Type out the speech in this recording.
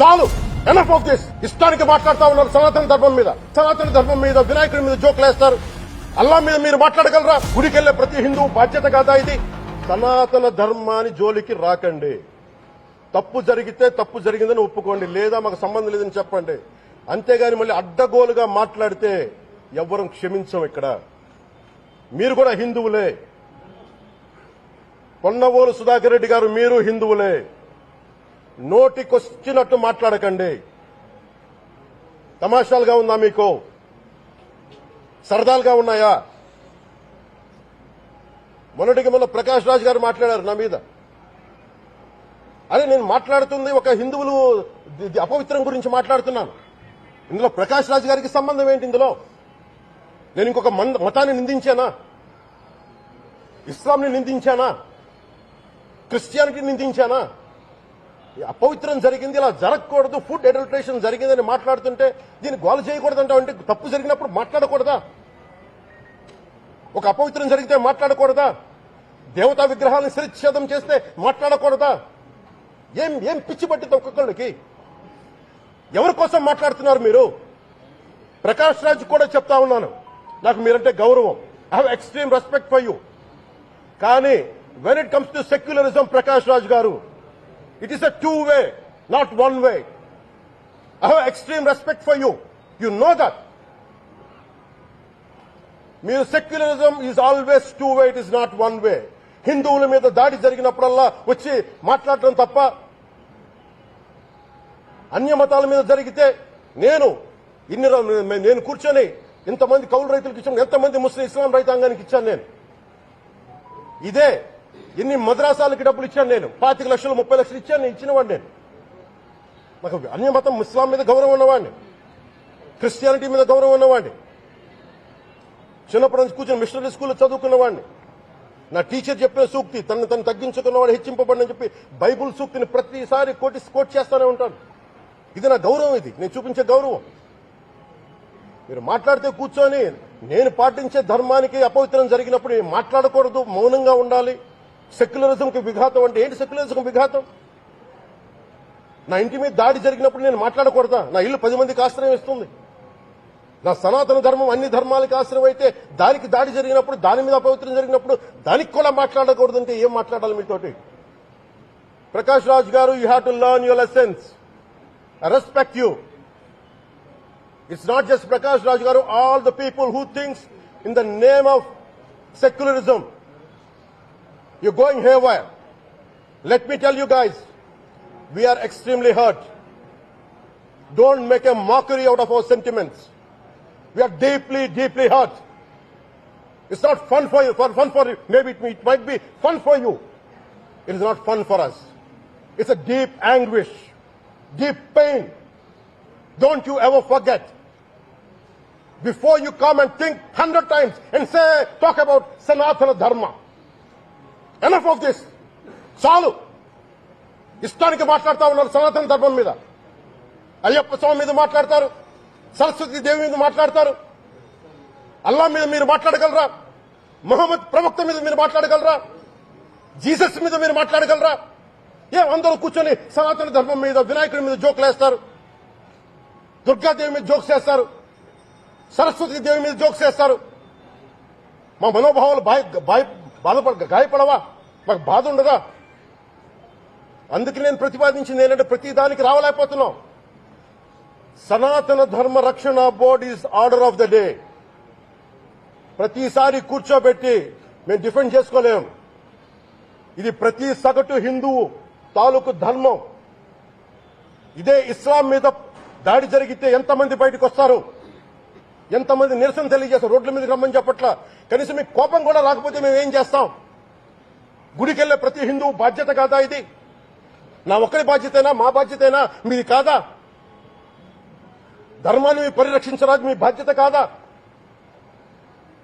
చాలు, enough of this. ఇష్టానికి మాట్లాడుతూ ఉన్నారు సనాతన ధర్మం మీద వినాయకుడి మీద జోకులు వేస్తారు. అల్లా మీద మీరు మాట్లాడగలరా? గుడికెళ్లే ప్రతి హిందువు బాధ్యత కాదా ఇది? సనాతన ధర్మాన్ని జోలికి రాకండి. తప్పు జరిగితే తప్పు జరిగిందని ఒప్పుకోండి, లేదా మాకు సంబంధం లేదని చెప్పండి. అంతేగాని మళ్ళీ అడ్డగోలుగా మాట్లాడితే ఎవ్వరం క్షమించం. ఇక్కడ మీరు కూడా హిందువులే. పొన్నవోలు సుధాకర్ రెడ్డి గారు, మీరు హిందువులే. నోటికొచ్చినట్టు మాట్లాడకండి. తమాషాలుగా ఉందా మీకు? సరదాలుగా ఉన్నాయా? మొన్నటికి మొన్న ప్రకాష్ రాజ్ గారు మాట్లాడారు నా మీద. అదే నేను మాట్లాడుతుంది ఒక హిందువులు అపవిత్రం గురించి మాట్లాడుతున్నాను. ఇందులో ప్రకాష్ రాజ్ గారికి సంబంధం ఏంటి? ఇందులో నేను ఇంకొక మతాన్ని నిందించానా? ఇస్లాంని నిందించానా? క్రిస్టియానిటీని నిందించానా? అపవిత్రం జరిగింది, ఇలా జరగకూడదు, ఫుడ్ అడల్టరేషన్ జరిగిందని మాట్లాడుతుంటే దీన్ని గోల చేయకూడదంటే, అంటే తప్పు జరిగినప్పుడు మాట్లాడకూడదా? ఒక అపవిత్రం జరిగితే మాట్లాడకూడదా? దేవతా విగ్రహాలను శిరచ్ఛేదం చేస్తే మాట్లాడకూడదా? ఏం పిచ్చి పట్టింది ఒక్కొక్కళ్ళకి? ఎవరి కోసం మాట్లాడుతున్నారు మీరు? ప్రకాష్ రాజ్ కూడా చెప్తా ఉన్నాను, నాకు మీరంటే గౌరవం. I have extreme respect for you. కానీ when it comes to secularism, Prakash Raj garu, it is a two-way, not one-way. I have extreme respect for you. You know that. Mere secularism is always two-way, it is not one-way. హిందువుల మీద దాడి జరిగినప్పుడల్లా వచ్చి మాట్లాడటం తప్ప, అన్య మతాల మీద జరిగితే నేను కూర్చొని ఇంతమంది కౌలు రైతులకు ఇచ్చాను, ఎంతమంది ముస్లిం ఇస్లాం రైతాంగానికి ఇచ్చాను నేను. ఇదే ఎన్ని మద్రాసాలకి డబ్బులు ఇచ్చాను నేను, 25 లక్షలు 30 లక్షలు ఇచ్చాను, ఇచ్చినవాడిని నేను. నాకు అన్య మతం ఇస్లాం మీద గౌరవం ఉన్నవాడిని, క్రిస్టియానిటీ మీద గౌరవం ఉన్నవాడిని. చిన్నప్పటి నుంచి కూర్చొని మిషనరీ స్కూల్లో చదువుకున్నవాడిని. నా టీచర్ చెప్పిన సూక్తి, తను తగ్గించుకున్నవాడు హెచ్చింపబడినని చెప్పి బైబుల్ సూక్తిని ప్రతిసారి కోట్ చేస్తానే ఉంటాను. ఇది నా గౌరవం, ఇది నేను చూపించే గౌరవం. మీరు మాట్లాడితే కూర్చొని నేను పాటించే ధర్మానికి అపవిత్రం జరిగినప్పుడు మాట్లాడకూడదు, మౌనంగా ఉండాలి. సెక్యులరిజంకి విఘాతం అంటే ఏంటి? సెక్యులరిజం విఘాతం? నా ఇంటి మీద దాడి జరిగినప్పుడు నేను మాట్లాడకూడదా? నా ఇల్లు 10 మందికి ఆశ్రయం ఇస్తుంది. నా సనాతన ధర్మం అన్ని ధర్మాలకి ఆశ్రయం అయితే, దానికి దాడి జరిగినప్పుడు, దాని మీద అపవిత్రం జరిగినప్పుడు దానికి కూడా మాట్లాడకూడదంటే ఏం మాట్లాడాలి మీతోటి? Prakash Raj garu, you have to learn your lessons. I respect you. It's not just Prakash Raj garu, all the people who thinks in the name of secularism. You're going haywire. Let me tell you guys, we are extremely hurt. Don't make a mockery out of our sentiments. We are deeply, deeply hurt. It's not fun for you. Maybe it might be fun for you. It is not fun for us. It's a deep anguish, deep pain. Don't you ever forget. Before you come and think 100 times and talk about Sanatana Dharma. Enough of this. చాలు, ఇష్టానికి మాట్లాడుతూ ఉన్నారు సనాతన ధర్మం మీద. అయ్యప్ప స్వామి మీద మాట్లాడతారు, సరస్వతి దేవి మీద మాట్లాడతారు. అల్లా మీద మీరు మాట్లాడగలరా? మహమ్మద్ ప్రవక్త మీద మీరు మాట్లాడగలరా? జీసస్ మీద మీరు మాట్లాడగలరా? అందరూ కూర్చొని సనాతన ధర్మం మీద వినాయకుడి మీద జోకులు వేస్తారు, దుర్గాదేవి మీద జోక్స్ వేస్తారు, సరస్వతి దేవి మీద జోక్స్ వేస్తారు. మా మనోభావాలు గాయపడవా? మాకు బాధ ఉండదా? అందుకే నేను ప్రతిపాదించింది ఏంటంటే, ప్రతి దానికి రావలేకపోతున్నాం. సనాతన ధర్మ రక్షణ board is order of the day. ప్రతిసారి కూర్చోబెట్టి మేము డిఫెండ్ చేసుకోలేము. ఇది ప్రతి సగటు హిందువు తాలూకు ధర్మం. ఇదే ఇస్లాం మీద దాడి జరిగితే ఎంతమంది బయటకు వస్తారు, ఎంతమంది నిరసన తెలియజేస్తారు? రోడ్ల మీదకి రమ్మని చెప్పట్లా. కనీసం మీకు కోపం కూడా రాకపోతే మేము ఏం చేస్తాం? గుడికెళ్లే ప్రతి హిందువు బాధ్యత కాదా ఇది? నా ఒక్కరి బాధ్యతైనా, మా బాధ్యతైనా మీది కాదా? ధర్మాన్ని పరిరక్షించడానికి మీ బాధ్యత కాదా?